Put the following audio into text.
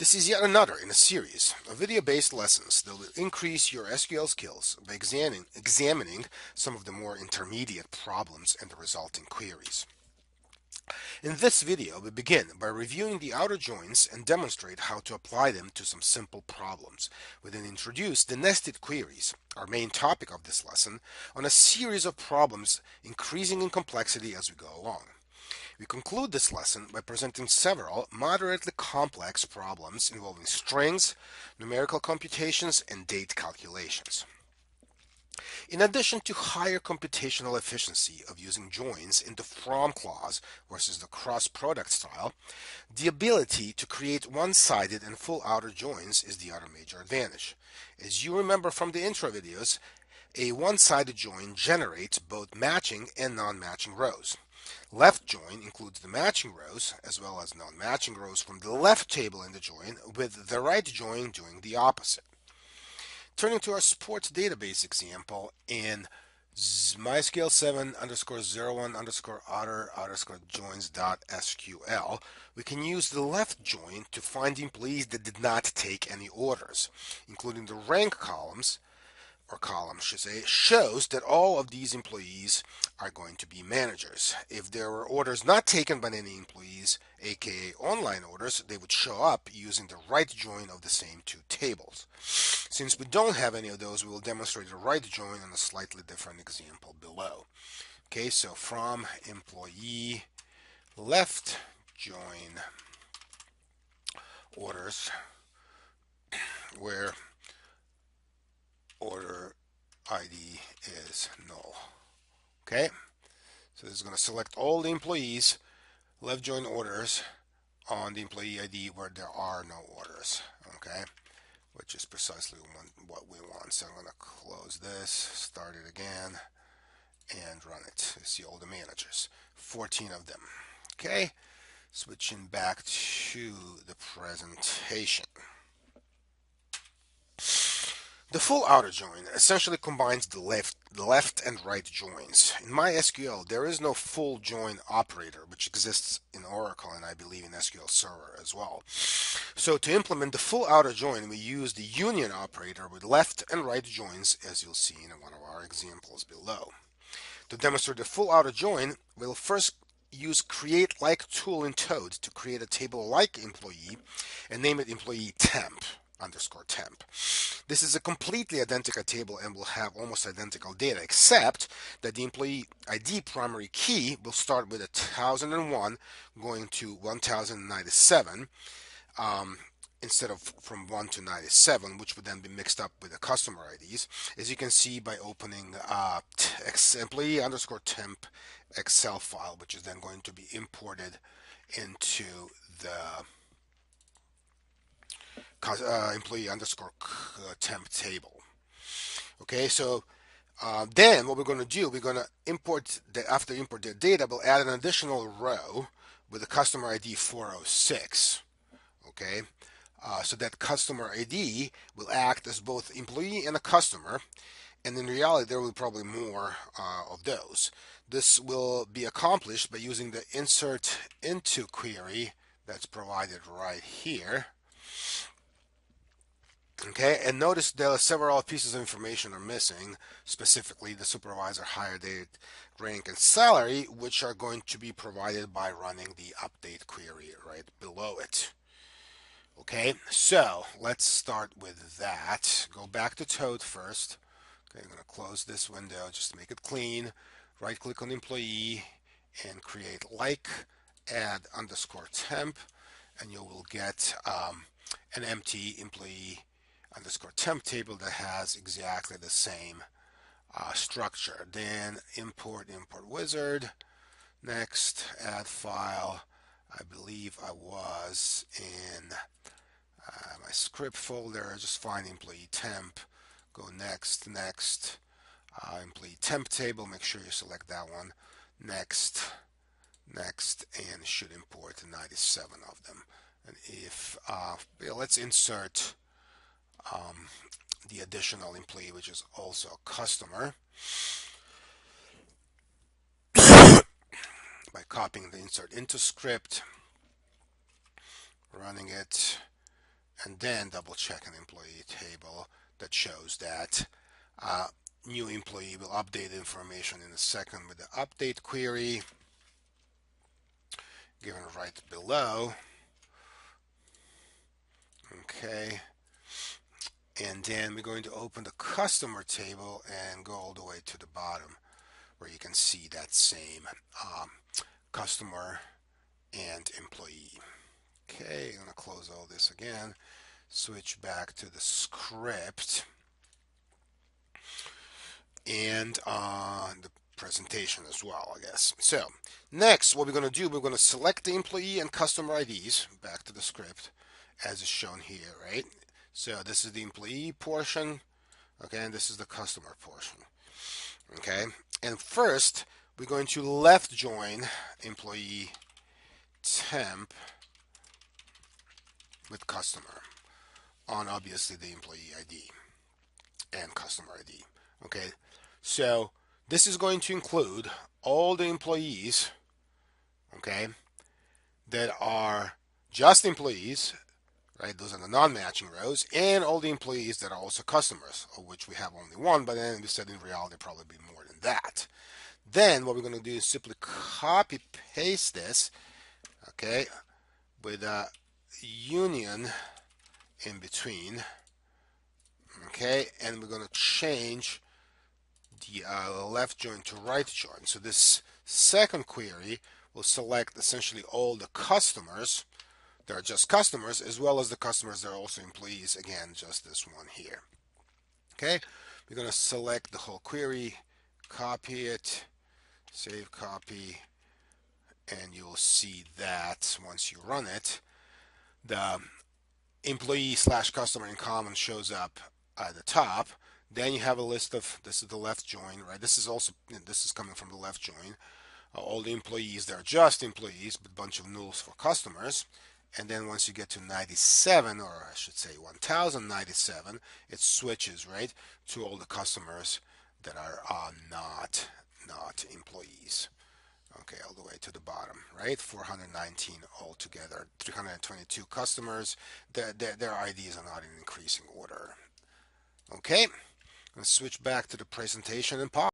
This is yet another in a series of video-based lessons that will increase your SQL skills by examining some of the more intermediate problems and the resulting queries. In this video, we begin by reviewing the outer joins and demonstrate how to apply them to some simple problems. We then introduce the nested queries, our main topic of this lesson, on a series of problems increasing in complexity as we go along. We conclude this lesson by presenting several moderately complex problems involving strings, numerical computations, and date calculations. In addition to higher computational efficiency of using joins in the from clause versus the cross product style, the ability to create one-sided and full outer joins is the other major advantage. As you remember from the intro videos, a one-sided join generates both matching and non-matching rows. Left join includes the matching rows as well as non-matching rows from the left table in the join, with the right join doing the opposite. Turning to our sports database example in MySQL7 _01 outer joins.sql, we can use the left join to find employees that did not take any orders, including the rank columns, or column should say, shows that all of these employees are going to be managers. If there were orders not taken by any employees, aka online orders, they would show up using the right join of the same two tables. Since we don't have any of those, we will demonstrate the right join on a slightly different example below. Okay, so from employee left join orders where order ID is null. Okay, so this is going to select all the employees left join orders on the employee ID where there are no orders. Okay, which is precisely what we want. So I'm going to close this, start it again, and run it. You see all the managers, 14 of them. Okay, switching back to the presentation. The full outer join essentially combines the left and right joins. In MySQL, there is no full join operator, which exists in Oracle and I believe in SQL Server as well. So to implement the full outer join, we use the union operator with left and right joins, as you'll see in one of our examples below. To demonstrate the full outer join, we'll first use create like tool in Toad to create a table like employee and name it employee temp _temp. This is a completely identical table and will have almost identical data, except that the employee ID primary key will start with 1001 going to 1097 instead of from 1 to 97, which would then be mixed up with the customer IDs, as you can see by opening employee _temp Excel file, which is then going to be imported into the employee _temp table. Okay, so then what we're going to do, we're going to import after import the data, we'll add an additional row with the customer ID 406. Okay, so that customer ID will act as both employee and a customer, and in reality there will be probably more of those. This will be accomplished by using the insert into query that's provided right here. Okay, and notice there are several pieces of information are missing, specifically the supervisor, hire date, rank, and salary, which are going to be provided by running the update query right below it. Okay, so let's start with that. Go back to Toad first. Okay, I'm going to close this window just to make it clean. Right click on employee and create like, add _temp, and you will get an empty employee _temp table that has exactly the same structure. Then import wizard. Next, add file. I believe I was in my script folder. Just find employee temp. Go next, employee temp table. Make sure you select that one. Next, and should import 97 of them. And if let's insert the additional employee, which is also a customer, by copying the insert into script, running it, and then double check an employee table that shows that new employee will update information in a second with the update query given right below. Okay, and then we're going to open the customer table and go all the way to the bottom where you can see that same customer and employee. Okay, I'm going to close all this again, switch back to the script and the presentation as well, I guess. So next, what we're going to do, we're going to select the employee and customer IDs, back to the script as is shown here, right? So this is the employee portion, okay, and this is the customer portion, okay? And first, we're going to left join employee temp with customer on obviously the employee ID and customer ID, okay? So this is going to include all the employees, okay, that are just employees, right? Those are the non-matching rows, and all the employees that are also customers, of which we have only one, but then we said in reality probably be more than that. Then what we're going to do is simply copy paste this, okay, with a union in between, okay, and we're going to change the left join to right join. So this second query will select essentially all the customers that are just customers, as well as the customers that are also employees, again just this one here. Okay, we're going to select the whole query, copy it, save copy, and you'll see that once you run it, the employee slash customer in common shows up at the top. Then you have a list of, this is the left join, right? This is coming from the left join. All the employees, they're just employees, but a bunch of nulls for customers. And then once you get to 97, or I should say 1097, it switches, right, to all the customers that are not employees. Okay, all the way to the bottom, right? 419 altogether, 322 customers. Their IDs are not in increasing order. Okay, let's switch back to the presentation and pause.